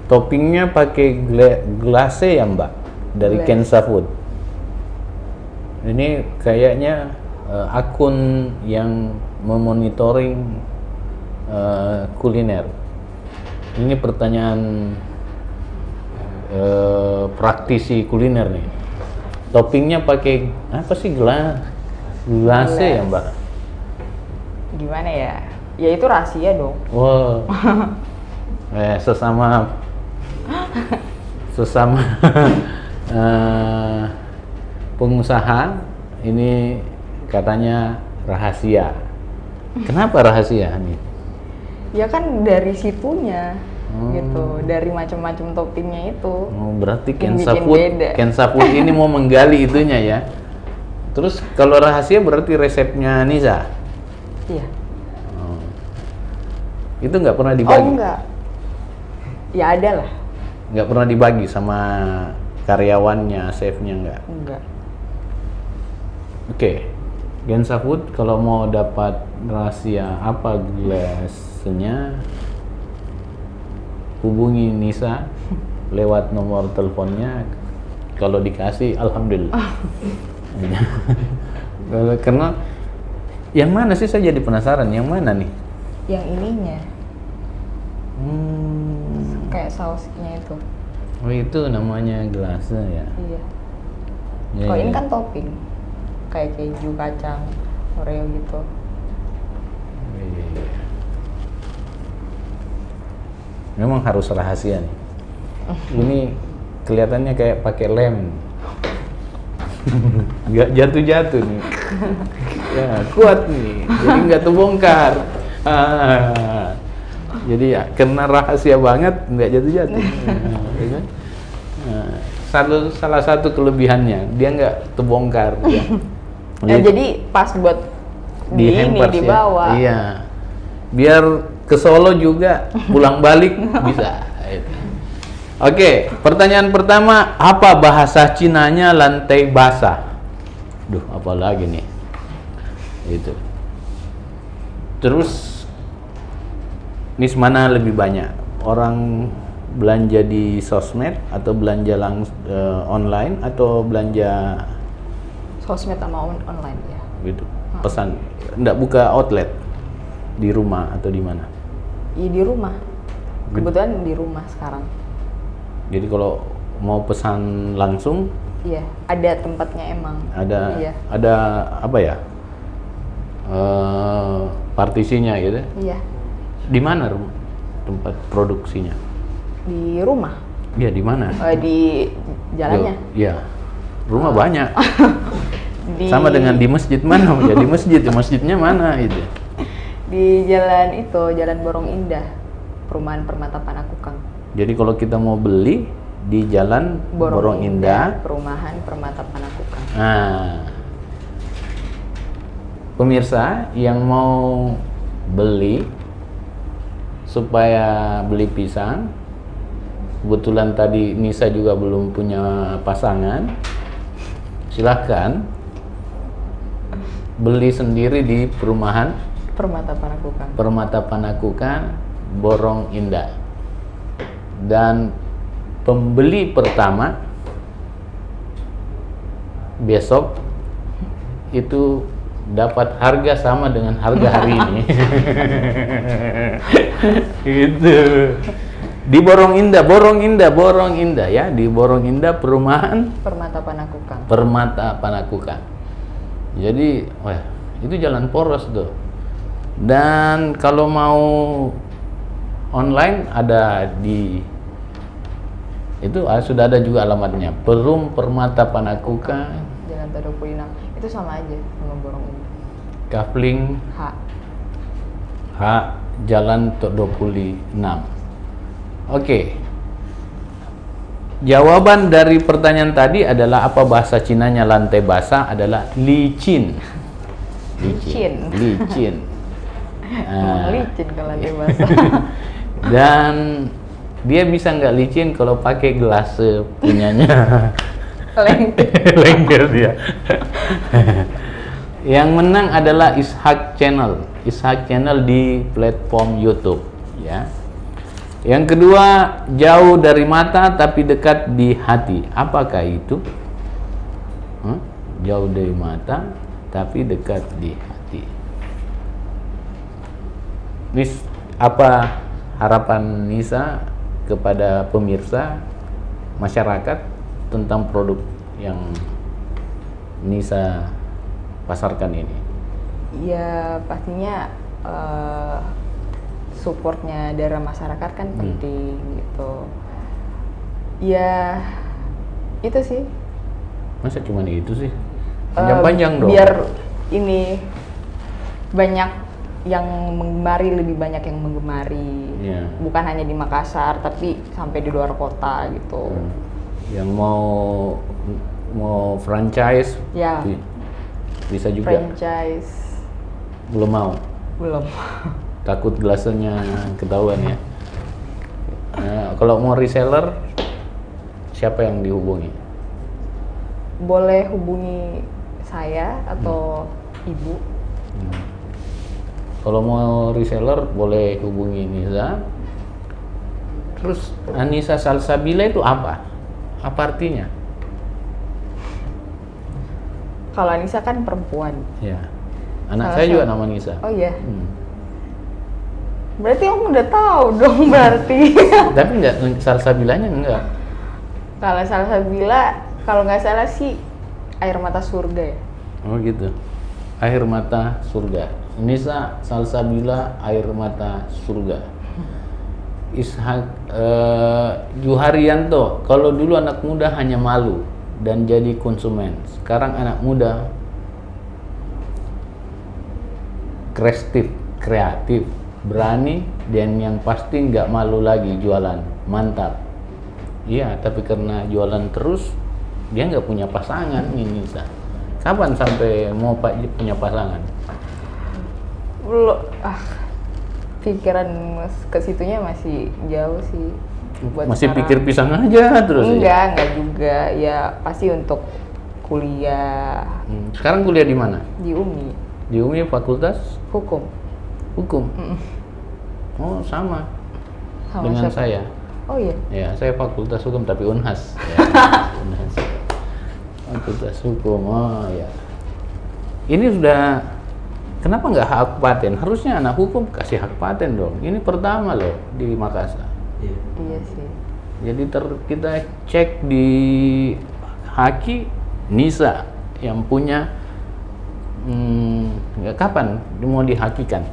Toppingnya pakai glace ya Mbak? Dari Kensa Food. Ini kayaknya akun yang memonitoring kuliner. Ini pertanyaan praktisi kuliner nih. Toppingnya pakai apa sih, glace ya Mbak? Gimana ya? Ya itu rahasia dong. Wow. sesama pengusaha ini katanya rahasia. Kenapa rahasia nih? Ya kan dari situnya gitu, dari macam-macam toppingnya itu. Oh, berarti Kensa Food ini mau menggali itunya ya. Terus kalau rahasia berarti resepnya Nisa? Iya. Oh. Itu nggak pernah dibagi? Oh enggak. Ya ada lah. Nggak pernah dibagi sama karyawannya, chefnya nggak? Enggak. Oke. Kensa Food kalau mau dapat rahasia apa glassnya, hubungi Nisa lewat nomor teleponnya. Kalau dikasih, alhamdulillah. Karena yang mana sih, saya jadi penasaran, yang mana nih? Yang ininya. Kayak sausnya itu. Oh, itu namanya glace ya? Iya. Ya, Kalau ini ya. kan topping. Kayak keju, kacang, Oreo gitu. Iya. Memang harus rahasia nih. Ini kelihatannya kayak pakai lem. Nggak jatuh-jatuh nih. Ya, kuat nih. Jadi nggak terbongkar. Jadi ya, karena rahasia banget, nggak jatuh-jatuh. Salah satu kelebihannya, dia nggak terbongkar. Ya. Jadi pas buat di bawah. Ya? Iya. Biar ke Solo juga pulang balik bisa. Oke, pertanyaan pertama, apa bahasa Cinanya lantai basah? Duh, apa lagi nih? Itu. Terus, Nis, mana lebih banyak? Orang belanja di sosmed atau belanja online atau belanja Sosmed sama online ya. gitu? Pesan, enggak buka outlet di rumah atau di mana? Iya, di rumah. Kebetulan di rumah sekarang. Jadi kalau mau pesan langsung, iya, ada tempatnya emang. Ada apa ya? Partisinya gitu. Iya. Di mana tempat produksinya? Di rumah. Iya, di mana? Di jalannya. Iya. Rumah banyak. Sama dengan di masjid mana? Ya di masjid, masjidnya mana itu? Di jalan itu, Jalan Borong Indah, Perumahan Permata Panakukang. Jadi kalau kita mau beli di Jalan Borong Indah, Perumahan Permata Panakukang. Nah, pemirsa yang mau beli supaya beli pisang. Kebetulan tadi Nisa juga belum punya pasangan. Silahkan beli sendiri di perumahan Permata Panakukang, Borong Indah. Dan pembeli pertama besok itu dapat harga sama dengan harga hari ini. Gitu. Di Borong Indah ya, di Borong Indah perumahan Permata Panakukang. Jadi, wah, itu jalan poros tuh. Dan kalau mau online ada di itu sudah ada juga alamatnya. Perum Permata Panakukang, Jalan Tok 26. Itu sama aja sama Borong Indah. Kafling H Jalan Tok 26. Oke. Jawaban dari pertanyaan tadi adalah apa bahasa Cinanya lantai basah adalah licin. Licin. Licin kalau lantai basah. Dan dia bisa nggak licin kalau pakai gelas punyanya. Lengket dia. Yang menang adalah Ishak Channel di platform YouTube ya. Yang kedua, jauh dari mata tapi dekat di hati. Apakah itu? Jauh dari mata tapi dekat di hati. Nis, apa harapan Nisa kepada pemirsa, masyarakat tentang produk yang Nisa pasarkan ini? Ya pastinya supportnya dari masyarakat kan penting gitu. Ya itu sih. Masa cuma itu sih? Panjang-panjang dong. Biar ini banyak yang menggemari, lebih banyak yang menggemari. Yeah. Bukan hanya di Makassar tapi sampai di luar kota gitu. Yang mau franchise ya. Bisa juga. Franchise. Belum mau. Belum. Takut gelasnya ketahuan ya. Kalau mau reseller, siapa yang dihubungi? Boleh hubungi saya atau ibu. Kalau mau reseller, boleh hubungi Nisa. Terus Anissa Salsabila itu apa? Apa artinya? Kalau Anissa kan perempuan. Ya. Anak saya juga nama Nisa. Oh iya. Berarti om udah tahu dong berarti. Tapi enggak, Salsabilanya enggak. Kalau Salsabila, kalau nggak salah sih air mata surga ya. Oh gitu. Air mata surga. Nisa Salsabila air mata surga. Ishak Juharianto, kalau dulu anak muda hanya malu dan jadi konsumen. Sekarang anak muda kreatif, berani, dan yang pasti nggak malu lagi jualan. Mantap. Iya, tapi karena jualan terus, dia nggak punya pasangan ini. Kapan sampai mau punya pasangan? Belum. Pikiran ke situnya masih jauh sih. Masih sekarang. Pikir pisang aja terus? Enggak juga. Ya pasti untuk kuliah. Sekarang kuliah di mana? Di UMI. Di UMI fakultas? Hukum. Oh sama dengan siapa? Saya. Oh iya? Ya, saya fakultas hukum tapi Unhas ya. Unhas. Fakultas hukum, oh ya. Ini sudah, kenapa nggak hak paten? Harusnya anak hukum kasih hak paten dong. Ini pertama loh di Makassar. Iya sih. Jadi kita cek di Haki, Nisa yang punya. Kapan mau dihakikan?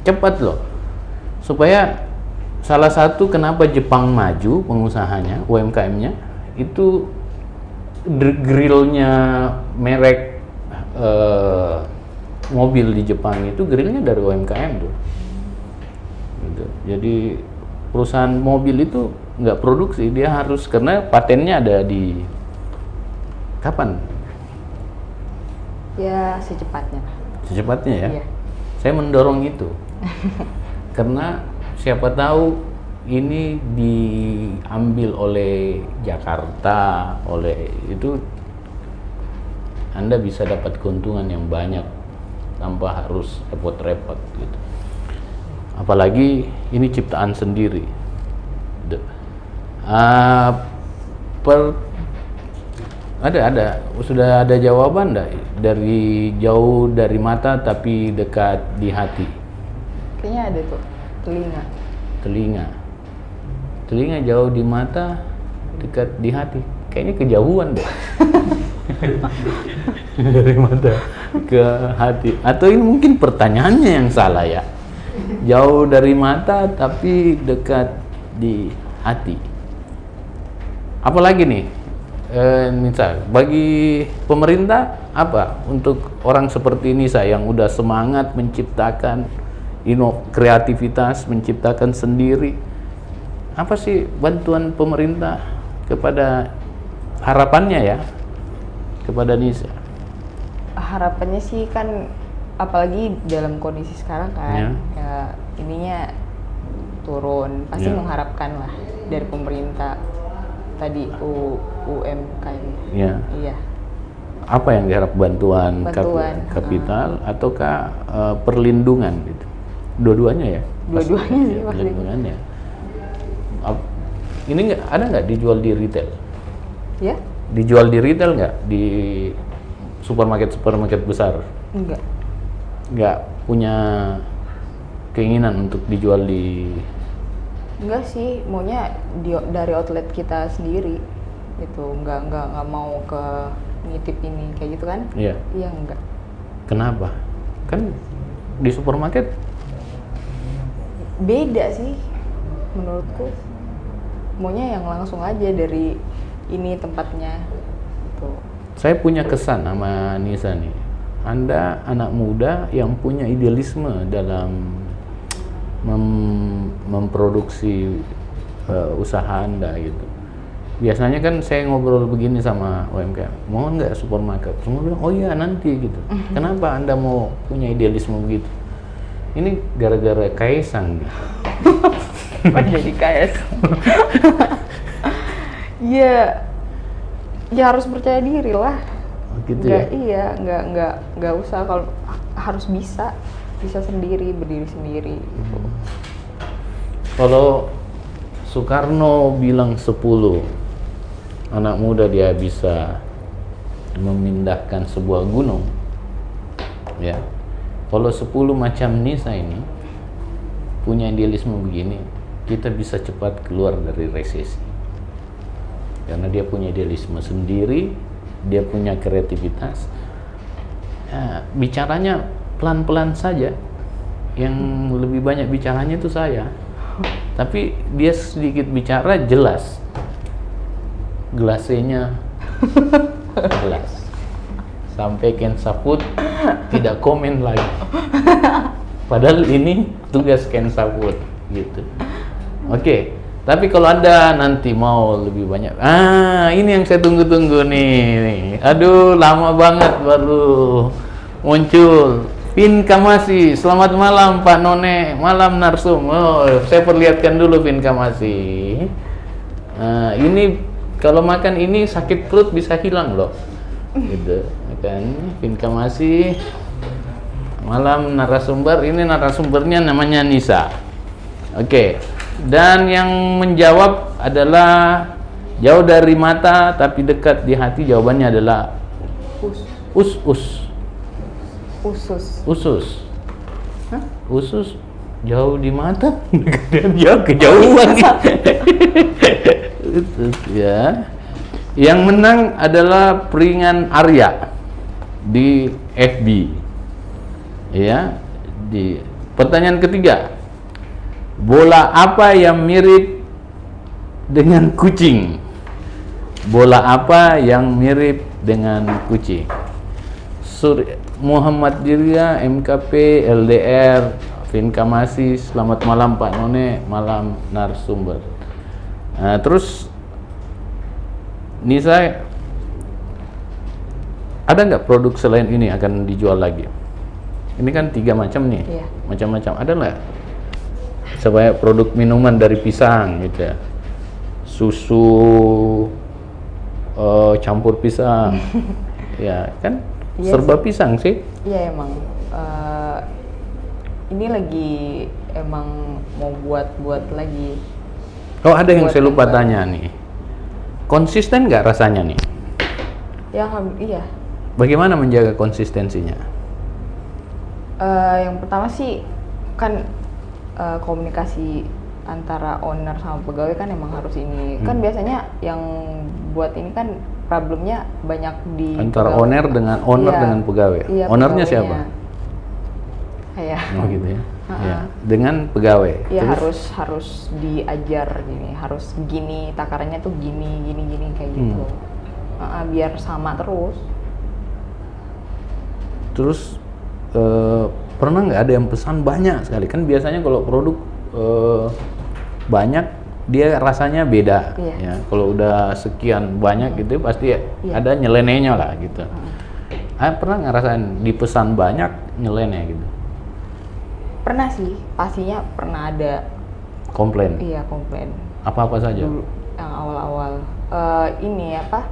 Cepat loh. Supaya salah satu kenapa Jepang maju pengusahanya, UMKM-nya, itu grillnya merek mobil di Jepang itu grillnya dari UMKM tuh. Gitu. Jadi perusahaan mobil itu nggak produksi, dia harus, karena patennya ada di kapan? Ya secepatnya. Secepatnya ya? Iya. Saya mendorong itu. Karena siapa tahu ini diambil oleh Jakarta, oleh itu Anda bisa dapat keuntungan yang banyak tanpa harus repot-repot gitu. Apalagi ini ciptaan sendiri. Sudah ada jawaban enggak? Dari jauh dari mata tapi dekat di hati. Kayaknya ada tuh, Telinga jauh di mata, dekat di hati. Kayaknya kejauhan deh. Dari mata ke hati. Atau ini mungkin pertanyaannya yang salah ya. Jauh dari mata tapi dekat di hati. Apalagi nih, Nisa, bagi pemerintah apa untuk orang seperti Nisa yang udah semangat menciptakan kreativitas, menciptakan sendiri, apa sih bantuan pemerintah kepada harapannya ya kepada Nisa? Harapannya sih kan, apalagi dalam kondisi sekarang kan, ya ininya turun, pasti mengharapkan lah dari pemerintah tadi UMKM. Iya. Apa yang diharap, bantuan kapital ataukah perlindungan gitu? Dua-duanya ya? Dua-duanya sih pasti. Perlindungannya. Ini ada nggak dijual di retail? Ya? Dijual di retail nggak? Di supermarket besar? Enggak. Nggak punya keinginan untuk dijual di... Enggak sih, maunya dari outlet kita sendiri itu, nggak mau ke nitip ini kayak gitu kan? Iya. Iya, enggak. Kenapa? Kan di supermarket beda sih menurutku, maunya yang langsung aja dari ini tempatnya gitu. Saya punya kesan sama Nisa nih, Anda anak muda yang punya idealisme dalam memproduksi usaha Anda gitu. Biasanya kan saya ngobrol begini sama UMKM, mau nggak supermarket? Semua bilang, oh iya nanti gitu. Kenapa Anda mau punya idealisme begitu? Ini gara-gara Kaisang gitu. Jadi Kaisang. Ya harus percaya diri lah. Gitu nggak, ya? Iya, nggak usah, kalau harus bisa sendiri, berdiri sendiri gitu. Kalau Soekarno bilang 10 anak muda dia bisa memindahkan sebuah gunung, ya. Kalau 10 macam Nisa ini punya idealisme begini, kita bisa cepat keluar dari resesi. Karena dia punya idealisme sendiri, dia punya kreativitas. Ya, bicaranya pelan-pelan saja. Yang lebih banyak bicaranya itu saya. Tapi dia sedikit bicara jelas. Gelasnya jelas. Sampai Ken Saput tidak komen lagi. Padahal ini tugas Ken Saput gitu. Oke. Tapi kalau Anda nanti mau lebih banyak, ini yang saya tunggu-tunggu nih. Aduh, lama banget baru muncul. Vin Kamasi, selamat malam Pak None, malam Narsum. Oh, saya perlihatkan dulu Vin Kamasi. Ini kalau makan ini sakit perut bisa hilang loh. Gitu, kan? Vin Kamasi. Malam narasumber, ini narasumbernya namanya Nisa. Oke. Dan yang menjawab adalah jauh dari mata tapi dekat di hati. Jawabannya adalah usus. Hah? Usus jauh di mata, jauh kejauhan. Usus ya. Yang menang adalah Peringan Arya di FB. Ya, di pertanyaan ketiga. Bola apa yang mirip dengan kucing? Bola apa yang mirip dengan kucing? Muhammad Dirya, MKP, LDR, Vin Kamasi, selamat malam Pak None, malam narasumber. Terus Nisa, ada nggak produk selain ini akan dijual lagi? Ini kan 3 macam nih, macam-macam. Ada nggak supaya produk minuman dari pisang gitu ya, susu campur pisang, ya kan Iya serba sih. pisang sih. Iya emang. Ini lagi emang mau buat lagi. Oh ada yang Buat saya lupa yang baru. tanya nih, konsisten nggak rasanya nih? Ya iya. Bagaimana menjaga konsistensinya? Yang pertama sih kan komunikasi antara owner sama pegawai kan emang harus ini. Kan biasanya yang buat ini kan problemnya banyak di Antara pegawai. owner Iya. dengan pegawai. Iya, Ownernya pegawainya. siapa? Iya. Oh gitu ya. Ya, dengan pegawai. Iya Terus? harus diajar gini, harus gini takarannya tuh gini kayak gitu. Biar sama terus. Terus pernah nggak ada yang pesan banyak sekali? Kan biasanya kalau produk banyak dia rasanya beda. Iya. Ya, kalau udah sekian banyak gitu pasti Iya. ada nyelenehnya lah gitu. Pernah ngerasain dipesan banyak nyeleneh gitu? Pernah sih, pastinya pernah ada. Komplain. Iya komplain. Apa-apa saja? Dulu yang awal-awal ini apa?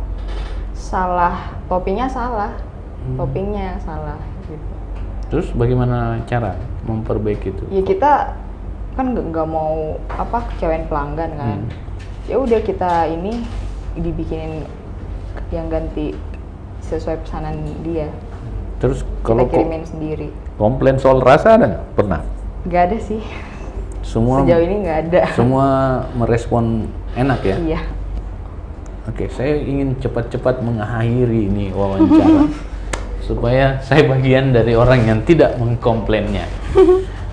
Salah toppingnya salah, toppingnya salah gitu. Terus bagaimana cara memperbaiki itu? Ya kita kan nggak mau apa kecewain pelanggan kan. Ya udah kita ini dibikinin yang ganti sesuai pesanan dia. Terus Kita kalau kirimin sendiri. komplain soal rasa ada nggak? Pernah? Nggak ada sih. Semua Sejauh ini nggak ada. semua merespon enak ya? Iya. Oke, saya ingin cepat-cepat mengakhiri ini wawancara supaya saya bagian dari orang yang tidak mengkomplainnya.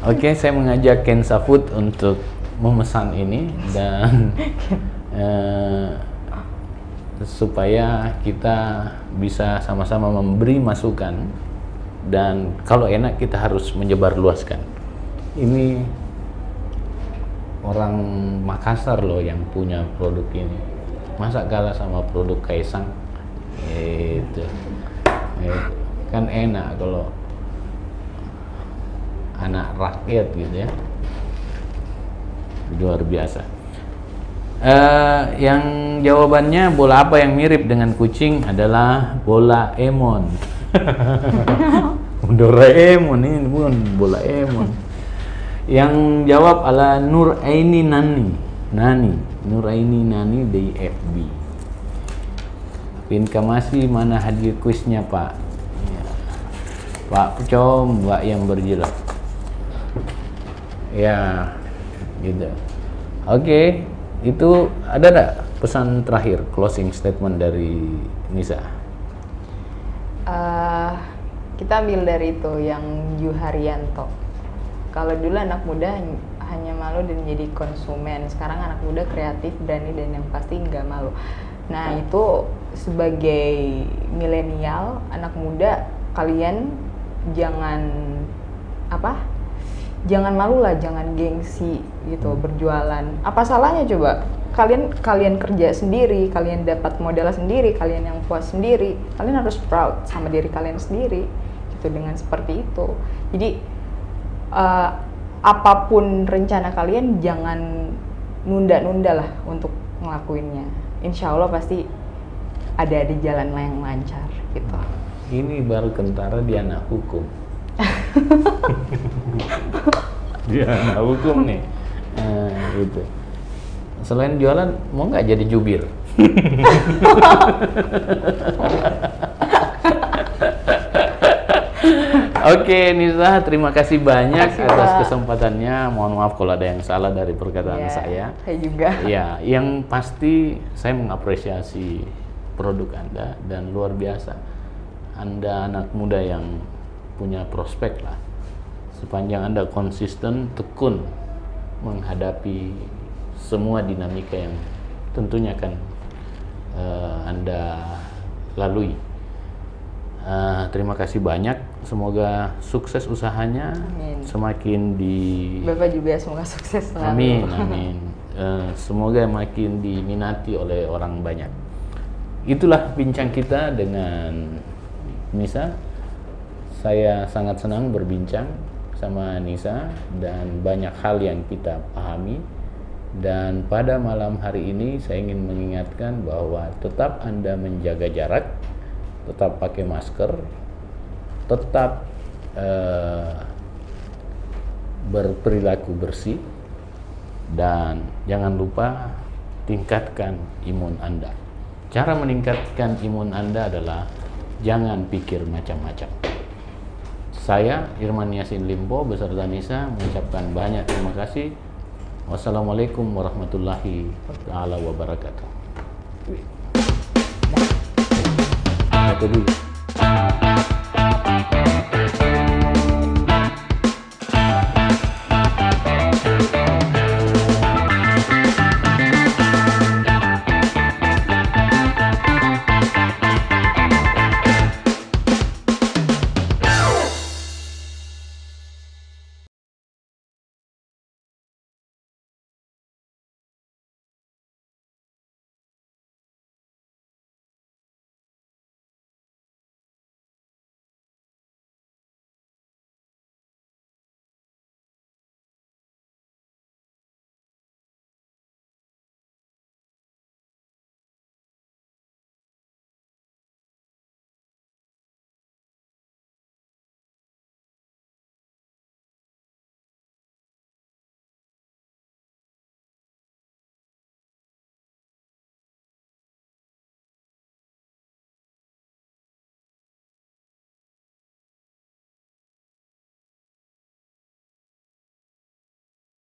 Oke, saya mengajak Kensa Food untuk memesan ini dan supaya kita bisa sama-sama memberi masukan dan kalau enak kita harus menyebarluaskan. Ini orang Makassar loh yang punya produk ini. Masa kalah sama produk Kaisang? Itu kan enak kalau anak rakyat gitu ya. Luar biasa. Yang jawabannya bola apa yang mirip dengan kucing adalah bola Emon. Doraemon ini bukan bola Emon. Yang jawab adalah Nuraini Nuraini Nani dari FB. Pin Kamasi, mana hadiah kuisnya Pak? Ya. Pak Pecom, Mbak yang berjelak. Ya, gitu. Oke, itu ada nggak pesan terakhir, closing statement dari Nisa? Kita ambil dari itu yang Yu Haryanto. Kalau dulu anak muda hanya malu dan jadi konsumen, sekarang anak muda kreatif, berani, dan yang pasti nggak malu. Nah itu sebagai milenial, anak muda, kalian jangan jangan malu lah, jangan gengsi gitu berjualan. Apa salahnya coba? Kalian kerja sendiri, kalian dapat modal sendiri, kalian yang puas sendiri, kalian harus proud sama diri kalian sendiri gitu dengan seperti itu. Jadi apapun rencana kalian jangan nunda-nunda lah untuk ngelakuinnya. Insya Allah pasti ada di jalan yang lancar gitu. Ini baru kentara di anak hukum. Dia anak hukum nih. Gitu. Selain jualan, mau nggak jadi jubir? Oke, Nisa, terima kasih banyak atas kesempatannya. Mohon maaf kalau ada yang salah dari perkataan saya. Saya juga. Ya, yang pasti saya mengapresiasi produk Anda dan luar biasa. Anda anak muda yang punya prospek lah. Sepanjang Anda konsisten, tekun menghadapi semua dinamika yang tentunya akan Anda lalui. Terima kasih banyak. Semoga sukses usahanya. Amin. Semakin Bapak juga semoga sukses selalu. Amin, amin. Semoga makin diminati oleh orang banyak. Itulah bincang kita dengan Nisa. Saya sangat senang berbincang. sama Nisa dan banyak hal yang kita pahami. Dan pada malam hari ini saya ingin mengingatkan bahwa tetap Anda menjaga jarak, tetap pakai masker, tetap berperilaku bersih, dan jangan lupa tingkatkan imun Anda. Cara meningkatkan imun Anda adalah jangan pikir macam-macam. Saya Irman Yasin Limpo beserta Nisa mengucapkan banyak terima kasih. Wassalamualaikum warahmatullahi wabarakatuh. Foto dulu.